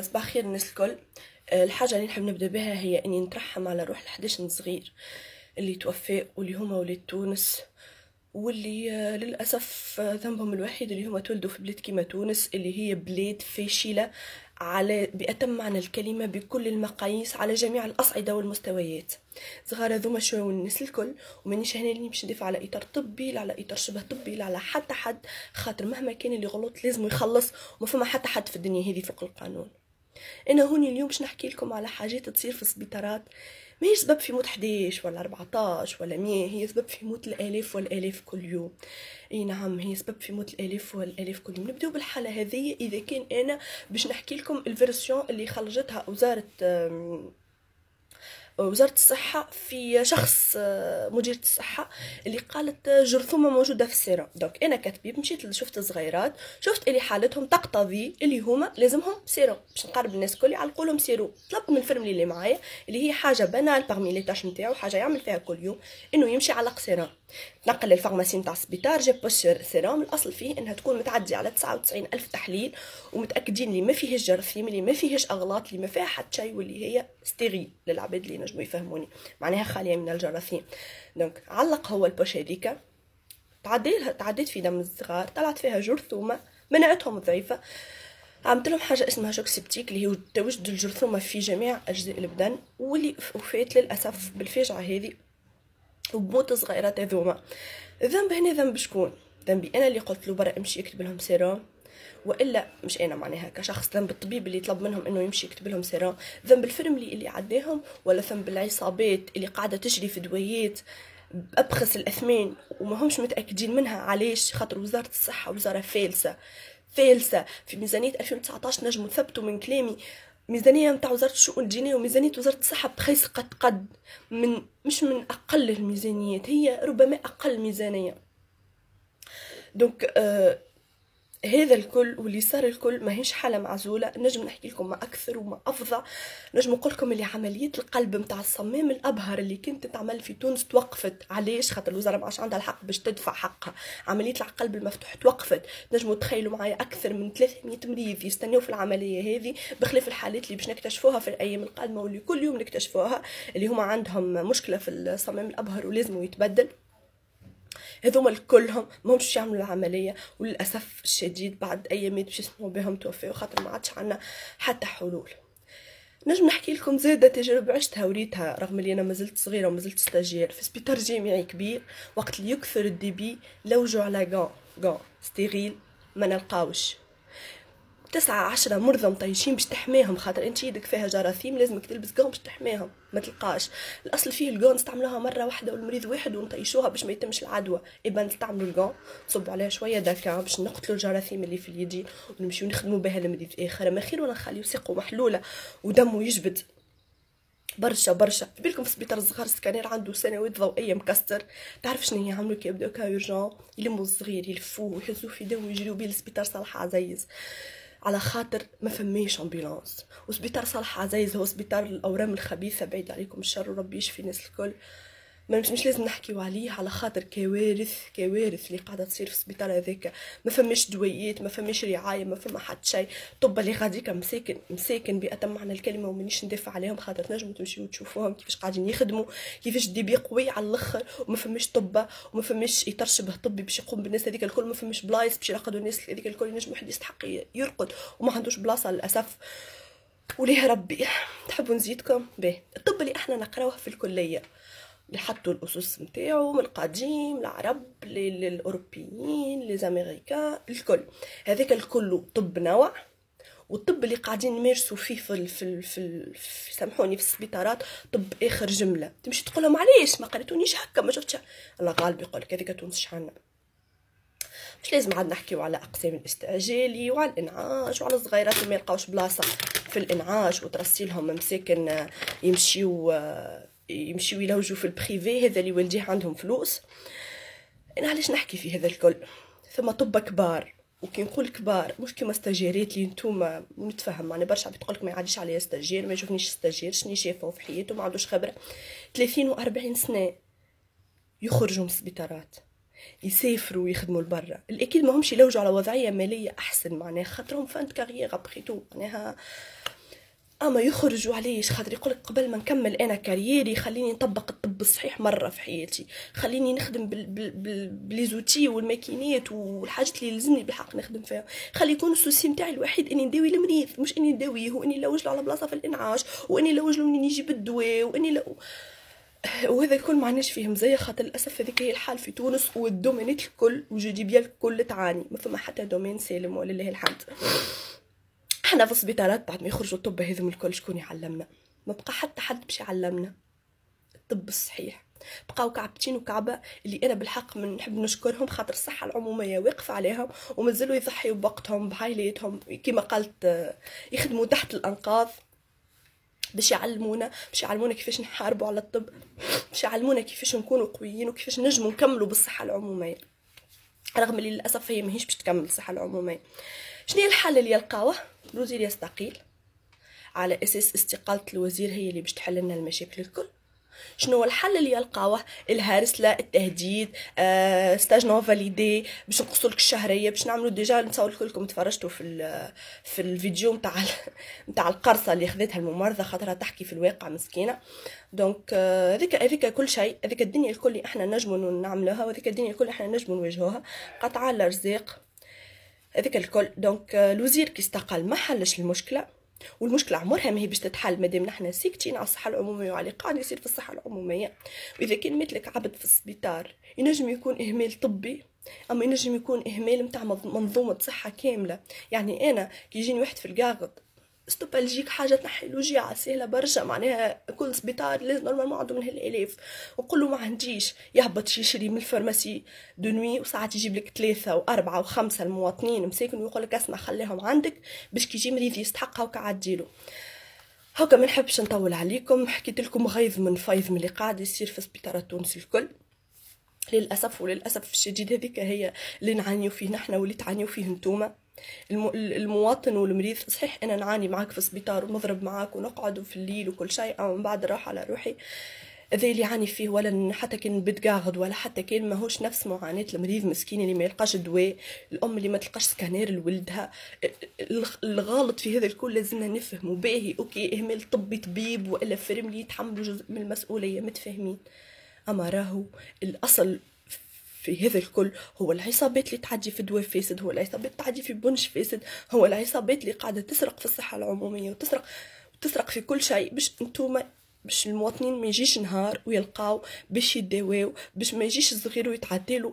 صباح الخير الناس الكل. الحاجة اللي نحب نبدأ بها هي إني نترحم على روح ال11 صغير اللي توفى واللي هما ولاد تونس، واللي للأسف ذنبهم الوحيد اللي هما تولدوا في بلاد كيما تونس اللي هي بلاد فاشلة على بأتم معنى الكلمة بكل المقاييس على جميع الأصعدة والمستويات. صغار هذوما شو الناس الكل، ومانيش هنا اللي باش ندافع على إطار طبي لا على إطار شبه طبي لا على حتى حد، خاطر مهما كان اللي غلط لازم يخلص، وما فما حتى حد في الدنيا هذه فوق القانون. انا هوني اليوم باش نحكي لكم على حاجات تصير في السبيطارات، ماهيش سبب في موت 11 ولا 14 ولا 100، هي سبب في موت الالاف والالاف كل يوم. اي نعم، هي سبب في موت الالاف والالاف كل يوم. نبداو بالحاله هذه. اذا كان انا باش نحكي لكم الفيرسيون اللي خرجتها وزارة الصحة في شخص مديرة الصحة اللي قالت جرثومة موجودة في السيرة. دونك أنا كطبيب مشيت شفت الصغيرات، شفت اللي حالتهم تقتضي اللي هما لازمهم سيرو باش نقرب الناس الكل يعلقوا لهم سيرو. طلبت من الفرملي اللي معايا اللي هي حاجة بنال باغمي لي تاش نتاعو، حاجة يعمل فيها كل يوم، إنه يمشي على سيرام. نقل للفارماسي نتاع السبيطار، جاب بوش سيرام الأصل فيه إنها تكون متعدي على 99 ألف تحليل، ومتأكدين اللي ما فيهش جراثيم، اللي ما فيهش أغلاط، اللي ما فيها حتى شيء، واللي هي ستيريل للعباد اللي نجموا يفهموني، معناها خالية من الجراثيم. دونك علق هو البوش هذيك، تعديت في دم الصغار، طلعت فيها جرثومة مناعتهم ضعيفة. عملت لهم حاجه اسمها شوك سيبتيك اللي هو تواجد الجرثومه في جميع اجزاء البدن، واللي وفات للاسف بالفاجعه هذه وبموت صغيرات هذوما. الذنب هنا ذنب شكون؟ ذنبي انا اللي قلت له برا امشي يكتب لهم سيرام، والا مش انا معناها كشخص، ذنب الطبيب اللي طلب منهم انه يمشي يكتب لهم سيرام، ذنب الفرملي اللي عداهم، ولا ذنب العصابات اللي قاعده تجري في دويات بأبخس الأثمان وما همش متأكدين منها. علاش؟ خاطر وزارة الصحة وزارة فالسة في ميزانية 2019. نجموا تثبتوا من كلامي، ميزانية نتاع وزارة الشؤون الدينية وميزانية وزارة الصحة بخيس قد مش من أقل الميزانيات، هي ربما أقل ميزانية. دونك هذا الكل واللي صار الكل ماهيش حاله معزوله. نجم نحكي لكم ما اكثر وما افظع. نجم نقول لكم اللي عمليه القلب نتاع الصمام الابهر اللي كانت تتعمل في تونس توقفت. علاش؟ خاطر الوزاره ما عادش عندها الحق باش تدفع حقها. عمليه القلب المفتوح توقفت. نجموا تخيلوا معايا اكثر من 300 مريض يستناو في العمليه هذه، بخلاف الحالات اللي باش نكتشفوها في الايام القادمه واللي كل يوم نكتشفوها، اللي هما عندهم مشكله في الصمام الابهر ولازم يتبدل. هذوما كلهم ما همش يعملوا العمليه، وللاسف الشديد بعد ايامات باش يسمعوا بهم توفوا، خاطر ما عادش عندنا حتى حلول. نجم نحكي لكم زاده تجربه عشتها وريتها، رغم اللي انا مازلت صغيره ومازلت ستاجير في سبيطار جامعي كبير. وقت اللي يكثر الديبي لوجوا على غان ستيريل ما نلقاوش. 9 10 مرضى مطيشين باش تحميهم، خاطر انت يدك فيها جراثيم لازمك تلبس قون باش تحميهم، ما تلقاش. الاصل فيه القون نستعملوها مره واحده والمريض واحد ونطيشوها باش ما يتمش العدوى. يبقى نستعملوا القون، نصب عليها شويه داكا باش نقتلوا الجراثيم اللي في اليدين، ونمشيو نخدموا بها المريض اخر. ما خير ولا نخليو ساقه محلوله ودمه يجبد برشا. في بالكم في سبيطار الصغار السكانير عنده سنوات ضوئيه مكسر. تعرف شنو هي عملوا كي يبداو كايرجون؟ يلموا الصغير يلفوه ويحسوه في دم ويجريو بيه لسبيطار صالح عزيز، على خاطر ما فماش امبيلانس. وسبيطار صالح عزيز هو سبيطار الاورام الخبيثه، بعيد عليكم الشر وربي يشفي الناس الكل. مش لازم نحكيو عليه، على خاطر كوارث اللي قاعده تصير في السبيطار هذاك. ما فماش دويات، ما فماش رعايه، ما فما حتى شيء. طب اللي غاديك مساكن بأتم معنى الكلمه، ومانيش ندافع عليهم، خاطر تنجموا تمشيو تشوفوهم كيفاش قاعدين يخدموا، كيفاش الديبي قوي على الاخر، وما فماش طب وما فماش اطار شبه طبي باش يقوم بالناس هذيك الكل، ما فماش بلايص باش يرقدوا الناس هذيك الكل. ينجم واحد يستحق يرقد وما عندوش بلاصه للاسف. وليه ربي تحبوا نزيدكم به الطب اللي احنا نقراوه في الكليه، اللي حطوا الاسس نتاعو من القديم، العرب للاوروبيين للامريكان الكل، هذاك الكل طب نوع. والطب اللي قاعدين نمارسوا فيه في سامحوني في السبيطارات طب اخر جمله. تمشي تقول لهم علاش ما قريتونيش هكا ما شفتش؟ الله غالب يقول لك هذيك تونس شحالنا. مش لازم عاد نحكيو على اقسام الاستعجالي وعلى الانعاش وعلى الصغيرات اللي ما يلقاوش بلاصه في الانعاش وترسيلهم مساكن يمشيو يلوجوا في البريفي، هذا اللي والديه عندهم فلوس. انا علاش نحكي في هذا الكل؟ ثم طب كبار، وكي نقول كبار مش كيما استاجيرات اللي نتوما نتفهم، يعني برشا بتقول لك ما يعديش عليا استاجير، ما يشوفنيش استاجير، شني شافه في حياته، ما عندوش خبره. 30 و40 سنه يخرجوا من السبيطارات. يسافروا ويخدموا لبرا، الاكيد ما همش يلوجوا على وضعيه ماليه احسن، معناها خاطرهم فانت كارير ابخيتو معناها. اما يخرجوا علاش؟ خاطر يقولك قبل ما نكمل انا كاريري خليني نطبق الطب الصحيح مره في حياتي، خليني نخدم بليزوتي والماكينات والحاجات اللي لازمني بالحق نخدم فيها، خلي يكون السوسي نتاعي الوحيد اني نداوي المريض، مش اني نداويه واني نلوج له على بلاصه في الانعاش واني نلوج له منين يجيب الدواء واني وهذا الكل معناش فيه مزيه، خاطر للاسف هذيك هي الحال في تونس، والدومينات الكل وجودي بيا الكل تعاني، ما فما حتى دومين سالم ولله الحمد. احنا في السبيطارات بعد ما يخرجوا الطب هذم الكل شكون يعلمنا؟ ما بقى حتى حد باش يعلمنا الطب الصحيح، بقاو كعبتين وكعبه اللي انا بالحق من نحب نشكرهم، خاطر الصحه العموميه واقفه عليهم ومازالوا يضحيوا بوقتهم بعائلاتهم كما قالت، يخدموا تحت الانقاض باش يعلمونا كيفاش نحاربوا على الطب، باش يعلمونا كيفاش نكونوا قويين وكيفاش نجموا نكملوا بالصحه العموميه، رغم اللي للاسف هي ماهيش باش تكمل الصحه العموميه. شنو هي الحل اللي يلقاوه؟ الوزير يستقيل، على اساس استقالة الوزير هي اللي باش تحل لنا المشاكل الكل. شنو هو الحل اللي يلقاوه؟ الهرسله، التهديد، ستاج نون فاليدي، باش نقصوا لك الشهريه، باش نعملوا ديجا نصور لكم تفرجتوا في الفيديو نتاع القرصه اللي خذتها الممرضه خاطرها تحكي في الواقع مسكينه. دونك هذيك كل شيء، هذيك الدنيا الكل اللي احنا نجموا نعملوها، وهذيك الدنيا الكل احنا نجموا نواجهوها، قطع الارزاق هذيك الكل. دونك الوزير كي استقال ما حلش المشكله، والمشكله عمرها ما هي باش تتحل مادام نحنا ساكتين على الصحه العموميه وعلى قاعد يصير في الصحه العموميه. واذا كان مثلك عبد في السبيطار ينجم يكون اهمال طبي، اما ينجم يكون اهمال نتاع منظومه صحه كامله. يعني انا كي يجيني واحد في القاغد استوبالجيك حاجه تنحي له وجيعه سهله برشا، معناها كل سبيطار لازم نورمالمون عنده من هالالاف، ونقول له ما عنديش، يهبط يشري من الفارماسي دو نوي، وساعات يجيب لك 3 و4 و5 المواطنين مساكن ويقول لك اسمع خليهم عندك باش كي يجي مريض يستحقها وكعديله. هاكا ما نحبش نطول عليكم، حكيت لكم غيظ من فيض من اللي قاعد يصير في سبيطارات تونس الكل للاسف، وللاسف الشديد هذيك هي اللي نعانيو فيه نحنا واللي تعانيو فيه نتوما المواطن والمريض. صحيح انا نعاني معاك في السبيطار ونضرب معاك ونقعد في الليل وكل شيء، اما من بعد نروح على روحي هذا اللي يعاني فيه، ولا حتى كان بتقاغد ولا حتى كان ماهوش نفس معاناة المريض مسكين اللي ما يلقاش دواء، الام اللي ما تلقاش سكانير لولدها. الغالط في هذا الكل لازمنا نفهموا باهي اوكي اهمال طبي طبيب والا فرملي يتحملوا جزء من المسؤوليه متفاهمين، اما راهو الاصل في هذا الكل هو العصابات اللي تعدي في دواء فاسد، هو العصابات تعدي في بنش فاسد، هو العصابات اللي قاعده تسرق في الصحه العموميه وتسرق في كل شيء، باش المواطنين ما يجيش نهار ويلقاو باش يداواو، باش ما يجيش الصغير ويتعدلوا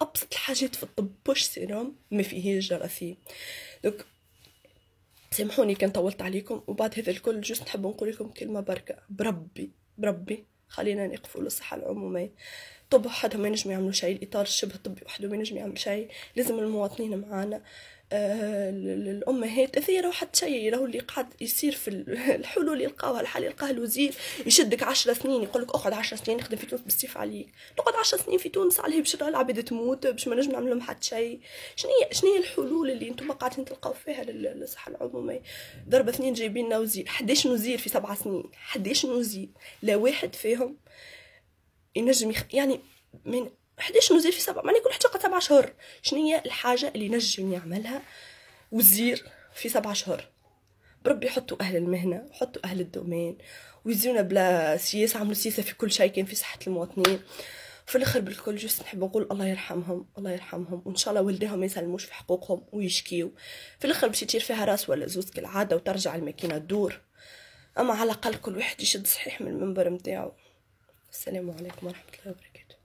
ابسط الحاجات في الطب، بوش سيروم ما فيهش جراثيم. دونك سامحوني كان طولت عليكم، وبعد هذا الكل جوست نحب نقول لكم كلمه بركه، بربي خلينا نقفوا للصحه العموميه. طب وحدهم ما ينجم يعملوا شيء، الاطار الشبه الطبي وحده ما ينجم يعمل شيء، لازم المواطنين معانا. الامهات هذه راهو حتى شيء راهو اللي قاعد يصير في الحلول اللي يلقاوها، الحل يلقاه الوزير يشدك 10 سنين يقولك اقعد 10 سنين نخدم في تونس بالسيف عليك، نقعد 10 سنين في تونس عليه باش العباد تموت باش ما نجم نعمل لهم حتى شيء. شنو هي الحلول اللي انتم قاعدين تلقاو فيها للصحه العموميه؟ ضربه اثنين جايبين لنا وزير، 11 وزير في 7 سنين، 11 وزير لا واحد فيهم ينجم يعني من 11 وزير في 7 معناه كل حاجه قد 7 شهور. شنو هي الحاجه اللي نجم يعملها وزير في 7 شهور؟ بربي يحطوا اهل المهنه وحطوا اهل الدومين ويزيونا بلا سياسه، عملوا سياسه في كل شيء كان في صحه المواطنين. في الاخر بالكل جست نحب نقول الله يرحمهم وان شاء الله ولدهم ما يسلموش في حقوقهم ويشكيو. في الاخر باش يطير فيها راس ولا زوز كالعاده وترجع الماكينه تدور، اما على الاقل كل واحد يشد صحيح من المنبر نتاعو. السلام عليكم ورحمه الله وبركاته.